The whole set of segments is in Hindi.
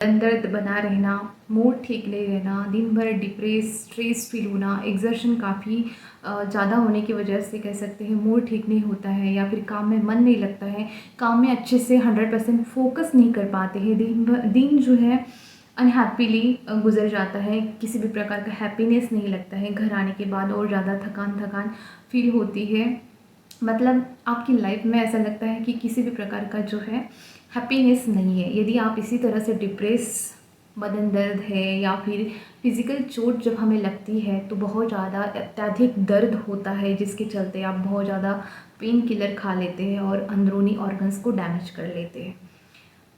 दर्द बना रहना, मूड ठीक नहीं रहना, दिन भर स्ट्रेस फील होना, एग्जर्शन काफ़ी ज़्यादा होने की वजह से कह सकते हैं मूड ठीक नहीं होता है, या फिर काम में मन नहीं लगता है, काम में अच्छे से 100% फोकस नहीं कर पाते हैं, दिन जो है अनहैप्पीली गुजर जाता है, किसी भी प्रकार का हैप्पीनेस नहीं लगता है, घर आने के बाद और ज़्यादा थकान थकान फील होती है। मतलब आपकी लाइफ में ऐसा लगता है कि किसी भी प्रकार का जो है हैप्पीनेस नहीं है। यदि आप इसी तरह से बदन दर्द है, या फिर फिज़िकल चोट जब हमें लगती है तो बहुत ज़्यादा अत्यधिक दर्द होता है, जिसके चलते आप बहुत ज़्यादा पेन किलर खा लेते हैं और अंदरूनी ऑर्गन्स को डैमेज कर लेते हैं।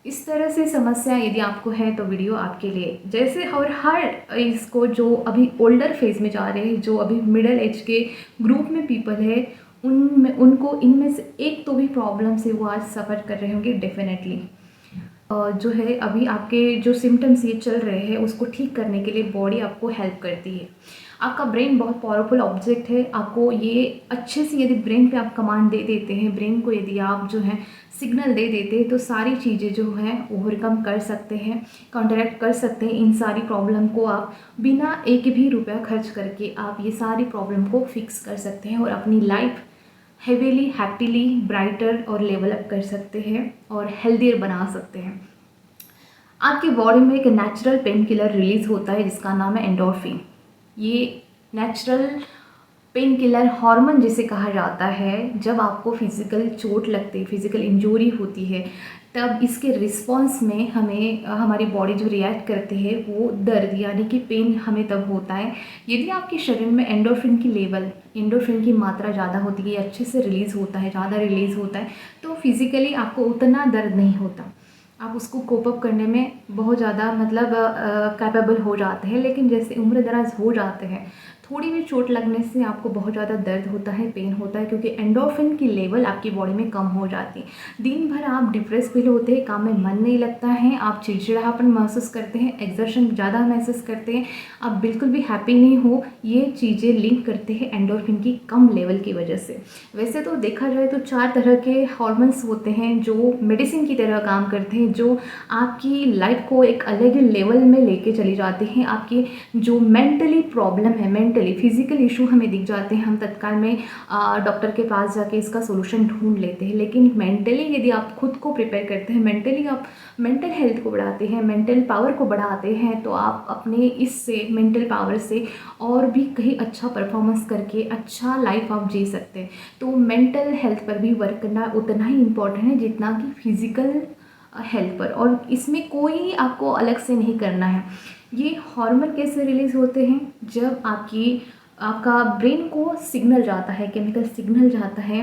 इस तरह से समस्या यदि आपको है तो वीडियो आपके लिए। जैसे और हर इसको जो अभी ओल्डर फेज में जा रहे हैं, जो अभी मिडिल एज के ग्रुप में पीपल है, उनमें उनको इनमें से एक तो भी प्रॉब्लम से वो आज सफ़र कर रहे होंगे डेफिनेटली। जो है अभी आपके जो सिम्टम्स ये चल रहे हैं उसको ठीक करने के लिए बॉडी आपको हेल्प करती है। आपका ब्रेन बहुत पावरफुल ऑब्जेक्ट है। आपको ये अच्छे से यदि ब्रेन पे आप कमांड दे देते हैं, ब्रेन को यदि आप जो है सिग्नल दे देते हैं, तो सारी चीज़ें जो हैं ओवरकम कर सकते हैं, काउंटरैक्ट कर सकते हैं। इन सारी प्रॉब्लम को आप बिना एक भी रुपया खर्च करके आप ये सारी प्रॉब्लम को फिक्स कर सकते हैं और अपनी लाइफ हेवीली हैप्पीली ब्राइटर और लेवल अप कर सकते हैं और हेल्दियर बना सकते हैं। आपकी बॉडी में एक नेचुरल पेन किलर रिलीज होता है जिसका नाम है एंडोर्फिन। ये नेचुरल पेन किलर हार्मोन जिसे कहा जाता है, जब आपको फिज़िकल चोट लगती है, फिज़िकल इंजरी होती है, तब इसके रिस्पॉन्स में हमें हमारी बॉडी जो रिएक्ट करती है वो दर्द यानी कि पेन हमें तब होता है। यदि आपके शरीर में एंडोर्फिन की मात्रा ज़्यादा होती है, अच्छे से रिलीज़ होता है, ज़्यादा रिलीज़ होता है, तो फिज़िकली आपको उतना दर्द नहीं होता, आप उसको कोप अप करने में बहुत ज़्यादा मतलब कैपेबल हो जाते हैं। लेकिन जैसे उम्र दराज हो जाते हैं, थोड़ी भी चोट लगने से आपको बहुत ज़्यादा दर्द होता है, पेन होता है, क्योंकि एंडोर्फिन की लेवल आपकी बॉडी में कम हो जाती है। दिन भर आप डिप्रेस फील होते हैं, काम में मन नहीं लगता है, आप चिड़चिड़ापन महसूस करते हैं, एग्जर्शन ज़्यादा महसूस करते हैं, आप बिल्कुल भी हैप्पी नहीं हो। ये चीज़ें लिंक करते हैं एंडोर्फिन की कम लेवल की वजह से। वैसे तो देखा जाए तो 4 तरह के हॉर्मोन्स होते हैं जो मेडिसिन की तरह काम करते हैं, जो आपकी लाइफ को एक अलग लेवल में लेके चली जाते हैं। आपकी जो मेंटली प्रॉब्लम है, मेंटली फिजिकल इशू हमें दिख जाते हैं, हम तत्काल में डॉक्टर के पास जाके इसका सोल्यूशन ढूंढ लेते हैं। लेकिन मेंटली यदि आप खुद को प्रिपेयर करते हैं, मेंटली आप मेंटल हेल्थ को बढ़ाते हैं, मेंटल पावर को बढ़ाते हैं, तो आप अपने इससे मेंटल पावर से और भी कहीं अच्छा परफॉर्मेंस करके अच्छा लाइफ आप जी सकते हैं। तो मेंटल हेल्थ पर भी वर्क करना उतना ही इम्पोर्टेंट है जितना कि फिजिकल हेल्थ पर, और इसमें कोई आपको अलग से नहीं करना है। ये हार्मोन कैसे रिलीज़ होते हैं? जब आपका ब्रेन को सिग्नल जाता है, केमिकल सिग्नल जाता है,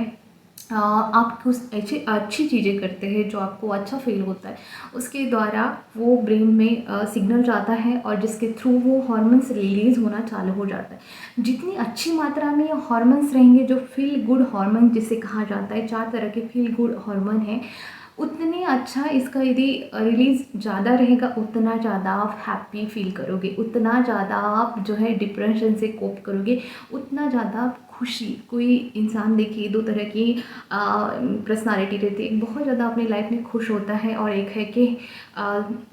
आप कुछ ऐसी अच्छी चीज़ें करते हैं जो आपको अच्छा फील होता है, उसके द्वारा वो ब्रेन में सिग्नल जाता है और जिसके थ्रू वो हार्मोन्स रिलीज़ होना चालू हो जाता है। जितनी अच्छी मात्रा में ये हार्मोन्स रहेंगे, जो फील गुड हार्मोन जिसे कहा जाता है, 4 तरह के फील गुड हार्मोन हैं, उतनी अच्छा इसका यदि रिलीज़ ज़्यादा रहेगा, उतना ज़्यादा आप हैप्पी फील करोगे, उतना ज़्यादा आप जो है डिप्रेशन से कोप करोगे, उतना ज़्यादा आप खुशी। कोई इंसान देखिए 2 तरह की पर्सनालिटी रहती है, बहुत ज़्यादा अपनी लाइफ में खुश होता है, और एक है कि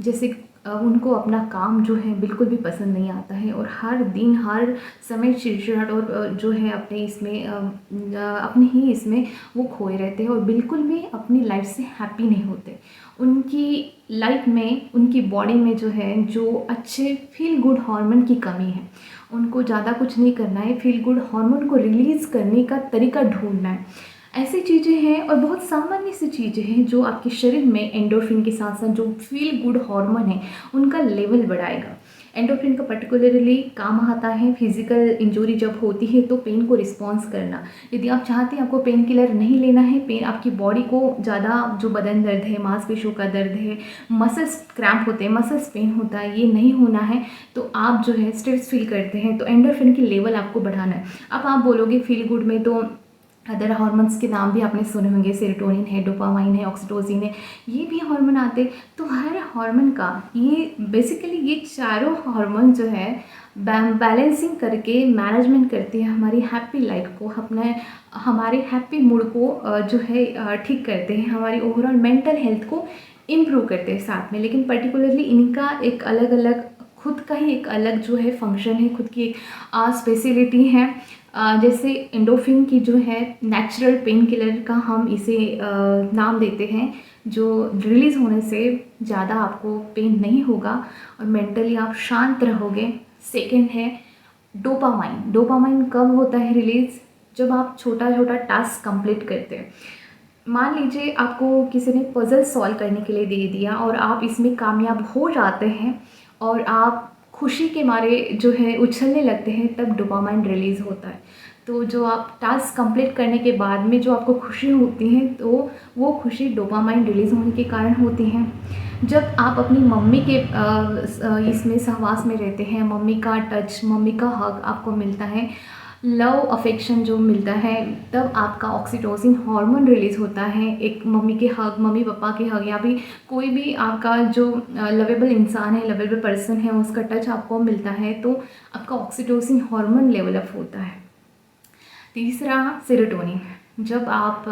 जैसे उनको अपना काम जो है बिल्कुल भी पसंद नहीं आता है, और हर दिन हर समय चिड़चिड़ाहट और जो है अपने ही इसमें वो खोए रहते हैं और बिल्कुल भी अपनी लाइफ से हैप्पी नहीं होते। उनकी लाइफ में, उनकी बॉडी में जो है, जो अच्छे फील गुड हार्मोन की कमी है। उनको ज़्यादा कुछ नहीं करना है, फील गुड हार्मोन को रिलीज़ करने का तरीका ढूंढना है। ऐसी चीज़ें हैं और बहुत सामान्य सी चीज़ें हैं जो आपके शरीर में एंडोर्फिन के साथ साथ जो फील गुड हार्मोन है उनका लेवल बढ़ाएगा। एंडोर्फिन का पर्टिकुलरली काम आता है फिजिकल इंजरी जब होती है तो पेन को रिस्पॉन्स करना। यदि आप चाहते हैं आपको पेन किलर नहीं लेना है, पेन आपकी बॉडी को ज़्यादा जो बदन दर्द है, मांसपेशियों का दर्द है, मसल्स क्रैम्प होते हैं, मसल्स पेन होता है, ये नहीं होना है, तो आप जो है स्ट्रेस फील करते हैं तो एंडोर्फिन की लेवल आपको बढ़ाना है। अब आप बोलोगे फील गुड में तो अदर हार्मोन्स के नाम भी आपने सुने होंगे, सेरोटोनिन है, डोपामाइन है, ऑक्सीटोसिन है, ये भी हार्मोन आते। तो हर हार्मोन का ये बेसिकली ये चारों हार्मोन जो है बैलेंसिंग करके मैनेजमेंट करती है हमारी हैप्पी लाइफ को, हमारे हैप्पी मूड को जो है ठीक करते हैं, हमारी ओवरऑल मेंटल हेल्थ को इम्प्रूव करते हैं साथ में। लेकिन पर्टिकुलरली इनका एक अलग अलग खुद का ही एक अलग जो है फंक्शन है, खुद की एक स्पेशलिटी है। जैसे एंडोर्फिन की जो है नेचुरल पेन किलर का हम इसे नाम देते हैं, जो रिलीज़ होने से ज़्यादा आपको पेन नहीं होगा और मेंटली आप शांत रहोगे। सेकेंड है डोपामाइन। डोपामाइन कब होता है रिलीज़? जब आप छोटा छोटा टास्क कंप्लीट करते हैं। मान लीजिए आपको किसी ने पज़ल सॉल्व करने के लिए दे दिया और आप इसमें कामयाब हो जाते हैं और आप खुशी के मारे जो है उछलने लगते हैं, तब डोपामाइन रिलीज़ होता है। तो जो आप टास्क कंप्लीट करने के बाद में जो आपको खुशी होती है, तो वो खुशी डोपामाइन रिलीज़ होने के कारण होती है। जब आप अपनी मम्मी के इसमें सहवास में रहते हैं, मम्मी का टच, मम्मी का हग आपको मिलता है, लव अफेक्शन जो मिलता है, तब आपका ऑक्सीटोसिन हार्मोन रिलीज़ होता है। एक मम्मी के हग, मम्मी पापा के हग, या भी कोई भी आपका जो लवेबल इंसान है, लवेबल पर्सन है, उसका टच आपको मिलता है, तो आपका ऑक्सीटोसिन हार्मोन लेवल अप होता है। तीसरा सेरोटोनिन। जब आप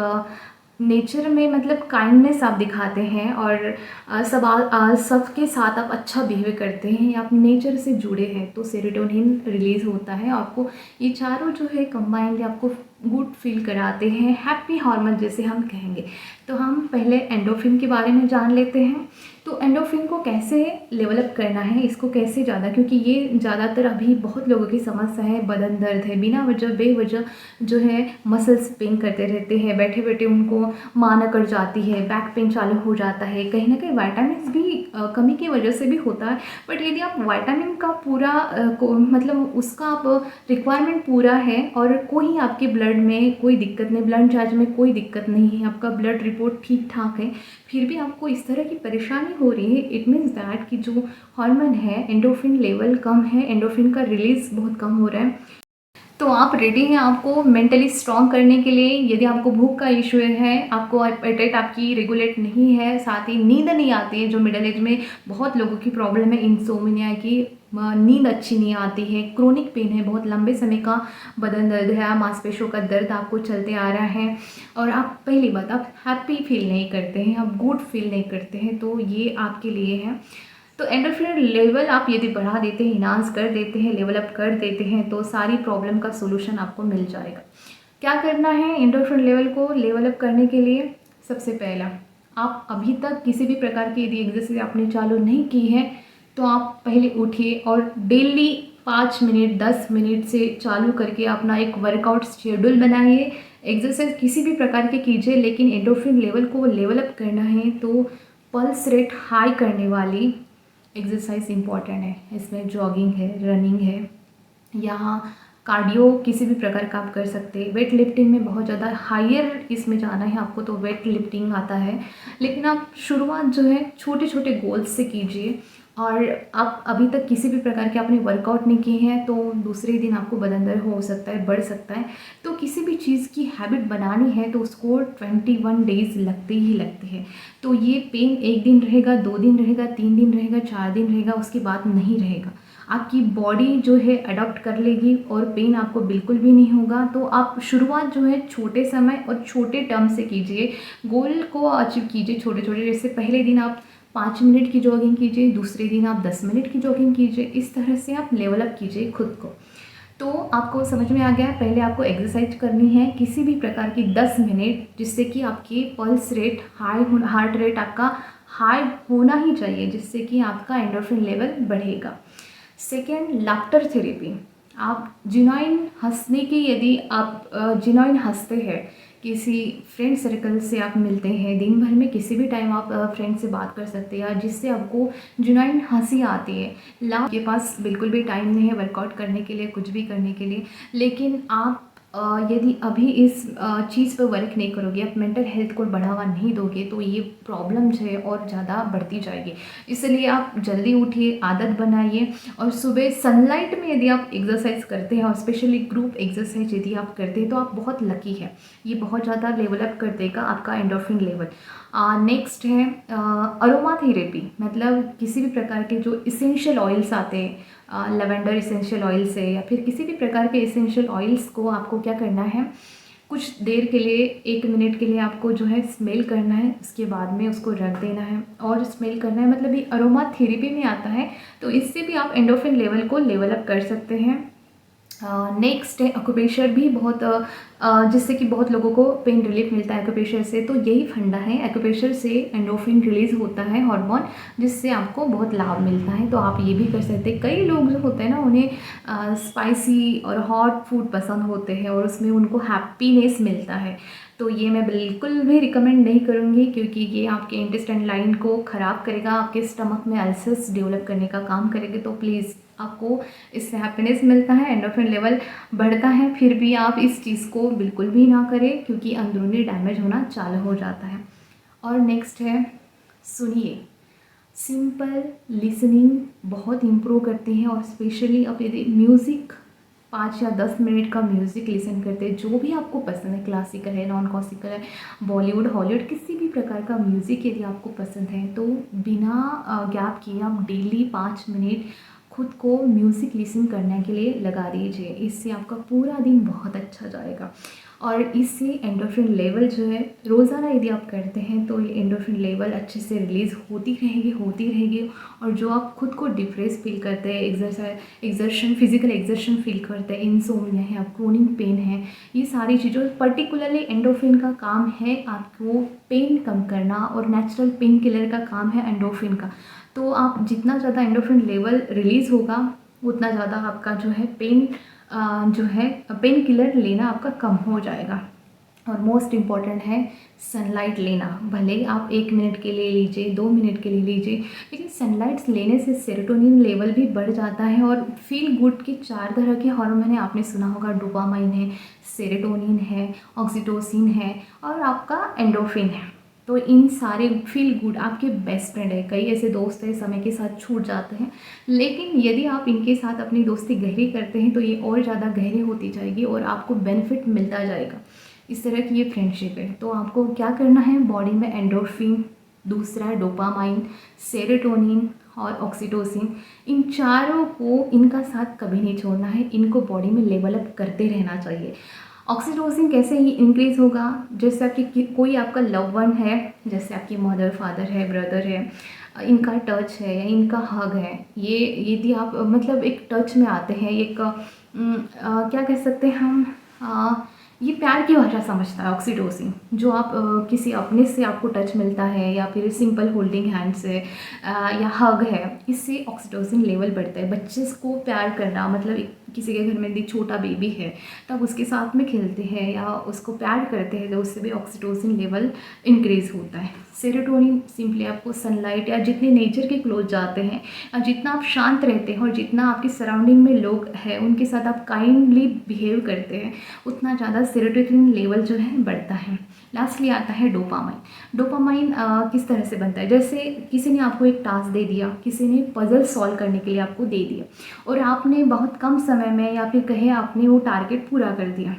नेचर में मतलब काइंडनेस आप दिखाते हैं और सबके साथ आप अच्छा बिहेव करते हैं या आप नेचर से जुड़े हैं, तो सेरोटोनिन रिलीज़ होता है। आपको ये चारों जो है कंबाइंड आपको गुड फील कराते हैं, हैप्पी हार्मोन जैसे हम कहेंगे। तो हम पहले एंडोर्फिन के बारे में जान लेते हैं। तो एंडोर्फिन को कैसे डेवलप करना है, इसको कैसे ज़्यादा, क्योंकि ये ज़्यादातर अभी बहुत लोगों की समस्या है। बदन दर्द है, बिना वजह बेवजह जो है मसल्स पेन करते रहते हैं, बैठे बैठे उनको मां अकड़ जाती है, बैक पेन चालू हो जाता है। कहीं ना कहीं विटामिन भी कमी की वजह से भी होता है। बट यदि आप विटामिन का पूरा मतलब उसका आप रिक्वायरमेंट पूरा है और कोई आपके ब्लड में कोई दिक्कत नहीं, ब्लड चार्ज में कोई दिक्कत नहीं है, आपका ब्लड रिपोर्ट ठीक ठाक है, फिर भी आपको इस तरह की परेशानी हो रही है, इट मीन्स दैट कि जो हार्मोन है एंडोर्फिन लेवल कम है, एंडोर्फिन का रिलीज बहुत कम हो रहा है। तो आप रेडी हैं आपको मेंटली स्ट्रॉन्ग करने के लिए। यदि आपको भूख का इशू है, आपको एपेटाइट आपकी रेगुलेट नहीं है, साथ ही नींद नहीं आती है, जो मिडिल एज में बहुत लोगों की प्रॉब्लम है, इंसोम्निया की, नींद अच्छी नहीं आती है, क्रोनिक पेन है, बहुत लंबे समय का बदन दर्द है, मांसपेशियों का दर्द आपको चलते आ रहा है, और आप पहली बात आप हैप्पी फील नहीं करते हैं, आप गुड फील नहीं करते हैं, तो ये आपके लिए है। तो एंडोर्फिन लेवल आप यदि बढ़ा देते हैं, इन्हांस कर देते हैं, लेवल अप कर देते हैं, तो सारी प्रॉब्लम का सोल्यूशन आपको मिल जाएगा। क्या करना है एंडोर्फिन लेवल को लेवल अप करने के लिए? सबसे पहला, आप अभी तक किसी भी प्रकार की यदि एक्सरसाइज आपने चालू नहीं की है, तो आप पहले उठिए और डेली 5 मिनट 10 मिनट से चालू करके अपना एक वर्कआउट शेड्यूल बनाइए। एक्सरसाइज किसी भी प्रकार के कीजिए, लेकिन एंडोर्फिन लेवल को लेवल अप करना है तो पल्स रेट हाई करने वाली एक्सरसाइज इम्पॉर्टेंट है। इसमें जॉगिंग है, रनिंग है, यहाँ कार्डियो किसी भी प्रकार का आप कर सकते हैं। वेट लिफ्टिंग में बहुत ज़्यादा हायर इसमें जाना है आपको, तो वेट लिफ्टिंग आता है, लेकिन आप शुरुआत जो है छोटे छोटे गोल्स से कीजिए। और आप अभी तक किसी भी प्रकार के आपने वर्कआउट नहीं किए हैं, तो दूसरे दिन आपको बदन दर्द हो सकता है, बढ़ सकता है। तो किसी भी चीज़ की हैबिट बनानी है तो उसको 21 डेज़ लगते ही लगते हैं। तो ये पेन 1 दिन रहेगा, 2 दिन रहेगा, 3 दिन रहेगा, 4 दिन रहेगा, उसके बाद नहीं रहेगा। आपकी बॉडी जो है अडॉप्ट कर लेगी और पेन आपको बिल्कुल भी नहीं होगा। तो आप शुरुआत जो है छोटे समय और छोटे टर्म से कीजिए, गोल को अचीव कीजिए छोटे छोटे। जैसे पहले दिन आप 5 मिनट की जॉगिंग कीजिए, दूसरे दिन आप 10 मिनट की जॉगिंग कीजिए, इस तरह से आप लेवल अप कीजिए खुद को। तो आपको समझ में आ गया, पहले आपको एक्सरसाइज करनी है किसी भी प्रकार की 10 मिनट, जिससे कि आपकी pulse rate high, heart rate आपका हाई होना ही चाहिए, जिससे कि आपका एंडोर्फिन लेवल बढ़ेगा। Second, laughter therapy. आप जिनॉइन हंसने की, यदि आप जिनॉइन हंसते हैं, किसी फ्रेंड सर्कल से आप मिलते हैं, दिन भर में किसी भी टाइम आप फ्रेंड से बात कर सकते हैं, जिससे आपको जिनॉइन हंसी आती है। आपके पास बिल्कुल भी टाइम नहीं है वर्कआउट करने के लिए, कुछ भी करने के लिए, लेकिन आप यदि अभी इस चीज़ पर वर्क नहीं करोगे, आप मेंटल हेल्थ को बढ़ावा नहीं दोगे, तो ये प्रॉब्लम जो है और ज़्यादा बढ़ती जाएगी। इसलिए आप जल्दी उठिए, आदत बनाइए, और सुबह सनलाइट में यदि आप एक्सरसाइज करते हैं, और स्पेशली ग्रुप एक्सरसाइज यदि आप करते हैं, तो आप बहुत लकी है, ये बहुत ज़्यादा लेवल अप कर देगा आपका एंडोर्फिन लेवल। नेक्स्ट है अरोमा थेरेपी। मतलब किसी भी प्रकार के जो इसेंशियल ऑयल्स आते हैं, लेवेंडर इसेंशियल ऑयल से, या फिर किसी भी प्रकार के इसेंशियल ऑयल्स को आपको क्या करना है, कुछ देर के लिए 1 मिनट के लिए आपको जो है स्मेल करना है, उसके बाद में उसको रख देना है और स्मेल करना है, मतलब ये अरोमा थेरेपी में आता है। तो इससे भी आप एंडोर्फिन लेवल को लेवल अप कर सकते हैं। नेक्स्ट है एक्यूप्रेशर भी बहुत जिससे कि बहुत लोगों को पेन रिलीफ मिलता है एक्यूप्रेशर से। तो यही फंडा है, एक्यूप्रेशर से एंडोर्फिन रिलीज़ होता है हार्मोन, जिससे आपको बहुत लाभ मिलता है। तो आप ये भी कर सकते हैं। कई लोग जो होते हैं ना, उन्हें स्पाइसी और हॉट फूड पसंद होते हैं और उसमें उनको हैप्पीनेस मिलता है। तो ये मैं बिल्कुल भी रिकमेंड नहीं करूँगी, क्योंकि ये आपके इंटेस्टाइन लाइन को ख़राब करेगा, आपके स्टमक में अल्सर्स डेवलप करने का काम करेगा। तो प्लीज़, आपको इससे हैप्पीनेस मिलता है, एंडोर्फिन लेवल बढ़ता है, फिर भी आप इस चीज़ को बिल्कुल भी ना करें, क्योंकि अंदरूनी डैमेज होना चालू हो जाता है। और नेक्स्ट है, सुनिए। सिंपल लिसनिंग बहुत इम्प्रूव करती है, और स्पेशली आप यदि म्यूज़िक 5 या 10 मिनट का म्यूज़िक लिसन करते हैं, जो भी आपको पसंद है, क्लासिकल है, नॉन क्लासिकल है, बॉलीवुड, हॉलीवुड, किसी भी प्रकार का म्यूज़िक यदि आपको पसंद है, तो बिना गैप किए आप डेली 5 मिनट खुद को म्यूज़िक लिसन करने के लिए लगा दीजिए। इससे आपका पूरा दिन बहुत अच्छा जाएगा, और इससे एंडोर्फिन लेवल जो है, रोज़ाना यदि आप करते हैं तो ये एंडोर्फिन लेवल अच्छे से रिलीज़ होती रहेगी। और जो आप खुद को डिप्रेस फील करते हैं, फिजिकल एग्जर्शन फील करते हैं, इंसोम्निया है, आप क्रोनिक पेन है, ये सारी चीज़ों, पर्टिकुलरली एंडोर्फिन का काम है आपको पेन कम करना, और नेचुरल पेन किलर का काम है एंडोर्फिन का। तो आप जितना ज़्यादा एंडोर्फिन लेवल रिलीज़ होगा, उतना ज़्यादा आपका जो है पेन किलर लेना आपका कम हो जाएगा। और मोस्ट इम्पॉर्टेंट है सनलाइट लेना। भले आप 1 मिनट के लिए लीजिए, 2 मिनट के लिए लीजिए, लेकिन सनलाइट लेने से सेरोटोनिन लेवल भी बढ़ जाता है। और फील गुड के 4 तरह के हार्मोन है, आपने सुना होगा, डोपामाइन है, सेरोटोनिन है, ऑक्सीटोसिन है, और आपका एंडोर्फिन है। तो इन सारे फील गुड आपके बेस्ट फ्रेंड है। कई ऐसे दोस्त हैं समय के साथ छूट जाते हैं, लेकिन यदि आप इनके साथ अपनी दोस्ती गहरी करते हैं तो ये और ज़्यादा गहरी होती जाएगी और आपको बेनिफिट मिलता जाएगा। इस तरह की ये फ्रेंडशिप है। तो आपको क्या करना है, बॉडी में एंडोर्फिन, दूसरा है डोपामाइन, सेरोटोनिन और ऑक्सीटोसिन, इन चारों को, इनका साथ कभी नहीं छोड़ना है, इनको बॉडी में लेवल अप करते रहना चाहिए। ऑक्सीटोसिन कैसे ही इंक्रीज़ होगा, जैसे आपकी कोई आपका लव वन है, जैसे आपकी मदर, फादर है, ब्रदर है, इनका टच है या इनका हग है, ये यदि आप मतलब एक टच में आते हैं, एक क्या कह सकते हैं हम, ये प्यार की भाषा समझता है ऑक्सीटोसिन। जो आप किसी अपने से आपको टच मिलता है, या फिर सिंपल होल्डिंग हैंड से, या हग है, इससे ऑक्सीटोसिन लेवल बढ़ता है। बच्चे को प्यार करना, मतलब किसी के घर में यदि छोटा बेबी है तब उसके साथ में खेलते हैं या उसको प्यार करते हैं, तो उससे भी ऑक्सीटोसिन लेवल इंक्रीज़ होता है। सेरोटोनिन सिंपली आपको सनलाइट या जितने नेचर के क्लोज जाते हैं, और जितना आप शांत रहते हैं और जितना आपकी सराउंडिंग में लोग हैं उनके साथ आप काइंडली बिहेव करते हैं, उतना ज़्यादा सेरोटोनिन लेवल जो है बढ़ता है। लास्टली आता है डोपामाइन। डोपामाइन किस तरह से बनता है, जैसे किसी ने आपको एक टास्क दे दिया, किसी ने पजल सॉल्व करने के लिए आपको दे दिया, और आपने बहुत कम समय में, या फिर कहे आपने वो टारगेट पूरा कर दिया,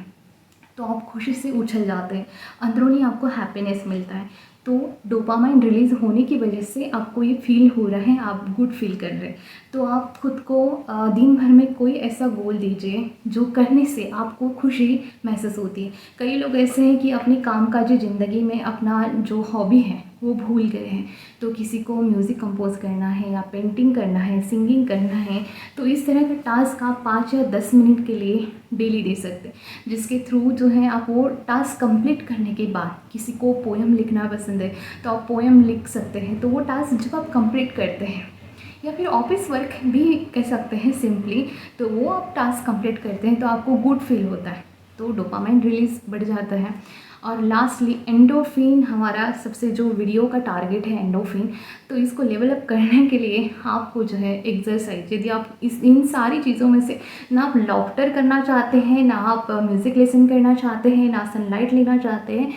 तो आप खुशी से उछल जाते हैं, अंदरूनी आपको हैप्पीनेस मिलता है। तो डोपामाइन रिलीज़ होने की वजह से आपको ये फील हो रहा है, आप गुड फील कर रहे हैं। तो आप खुद को दिन भर में कोई ऐसा गोल दीजिए जो करने से आपको खुशी महसूस होती है। कई लोग ऐसे हैं कि अपनी कामकाजी ज़िंदगी में अपना जो हॉबी है वो भूल गए हैं। तो किसी को म्यूज़िक कंपोज करना है, या पेंटिंग करना है, सिंगिंग करना है, तो इस तरह का टास्क आप 5 या 10 मिनट के लिए डेली दे सकते हैं, जिसके थ्रू जो है आप वो टास्क कंप्लीट करने के बाद, किसी को पोएम लिखना पसंद है तो आप पोएम लिख सकते हैं। तो वो टास्क जब आप कंप्लीट करते हैं, या फिर ऑफिस वर्क भी कह सकते हैं सिंपली, तो वो आप टास्क कंप्लीट करते हैं तो आपको गुड फील होता है, तो डोपामाइन रिलीज़ बढ़ जाता है। और लास्टली एंडोर्फिन, हमारा सबसे जो वीडियो का टारगेट है एंडोर्फिन, तो इसको लेवल अप करने के लिए आपको जो है एक्सरसाइज, यदि आप इन सारी चीज़ों में से ना आप लॉफ्टर करना चाहते हैं, ना आप म्यूज़िक लेसन करना चाहते हैं, ना सनलाइट लेना चाहते हैं,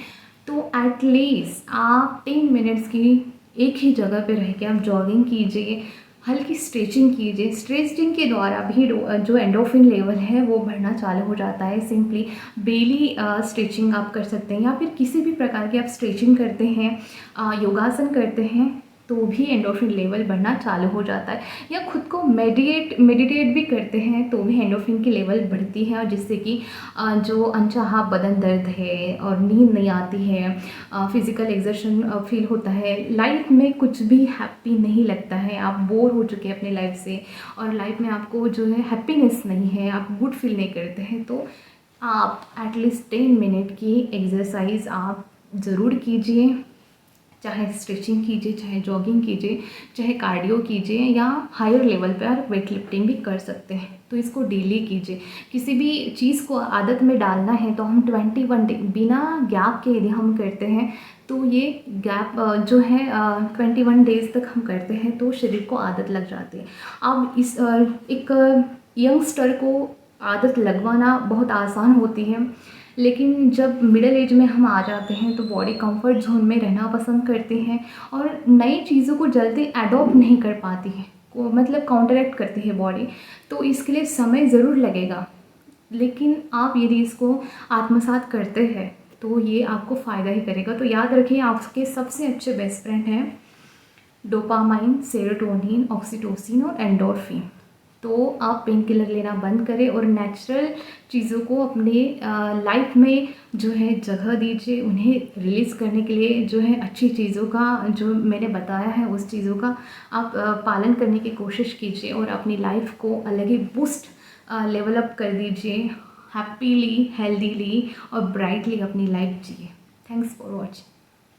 तो एटलीस्ट आप 10 मिनट्स की एक ही जगह पे रह के आप जॉगिंग कीजिए, हल्की स्ट्रेचिंग कीजिए। स्ट्रेचिंग के द्वारा भी जो एंडोर्फिन लेवल है वो बढ़ना चालू हो जाता है। सिंपली बेली स्ट्रेचिंग आप कर सकते हैं, या फिर किसी भी प्रकार की आप स्ट्रेचिंग करते हैं, योगासन करते हैं, तो भी एंडोर्फिन लेवल बढ़ना चालू हो जाता है। या खुद को मेडिटेट भी करते हैं तो भी एंडोर्फिन की लेवल बढ़ती है, और जिससे कि जो अनचाहा बदन दर्द है और नींद नहीं आती है, फिज़िकल एग्जर्शन फील होता है, लाइफ में कुछ भी हैप्पी नहीं लगता है, आप बोर हो चुके हैं अपने लाइफ से और लाइफ में आपको जो है हैप्पीनेस नहीं है, आप गुड फील नहीं करते हैं, तो आप एटलीस्ट 10 मिनट की एक्सरसाइज आप ज़रूर कीजिए। चाहे स्ट्रेचिंग कीजिए, चाहे जॉगिंग कीजिए, चाहे कार्डियो कीजिए, या हायर लेवल पे आप वेट लिफ्टिंग भी कर सकते हैं। तो इसको डेली कीजिए। किसी भी चीज़ को आदत में डालना है तो हम 21 डे बिना गैप के यदि हम करते हैं तो ये गैप जो है 21 डेज़ तक हम करते हैं तो शरीर को आदत लग जाती है। अब इस एक यंगस्टर को आदत लगवाना बहुत आसान होती है, लेकिन जब मिडिल एज में हम आ जाते हैं तो बॉडी कंफर्ट जोन में रहना पसंद करती है और नई चीज़ों को जल्दी एडॉप्ट नहीं कर पाती है, को मतलब काउंटरैक्ट करती है बॉडी। तो इसके लिए समय ज़रूर लगेगा, लेकिन आप यदि इसको आत्मसात करते हैं तो ये आपको फ़ायदा ही करेगा। तो याद रखिए, आपके सबसे अच्छे बेस्ट फ्रेंड हैं डोपामाइन, सेरोटोनिन, ऑक्सीटोसिन और एंडोर्फिन। तो आप पेन किलर लेना बंद करें और नेचुरल चीज़ों को अपने लाइफ में जो है जगह दीजिए। उन्हें रिलीज़ करने के लिए जो है अच्छी चीज़ों का जो मैंने बताया है उस चीज़ों का आप पालन करने की कोशिश कीजिए और अपनी लाइफ को अलग ही बूस्ट लेवल अप कर दीजिए। हैप्पीली, हेल्दीली और ब्राइटली अपनी लाइफ जिए। Thanks for watching.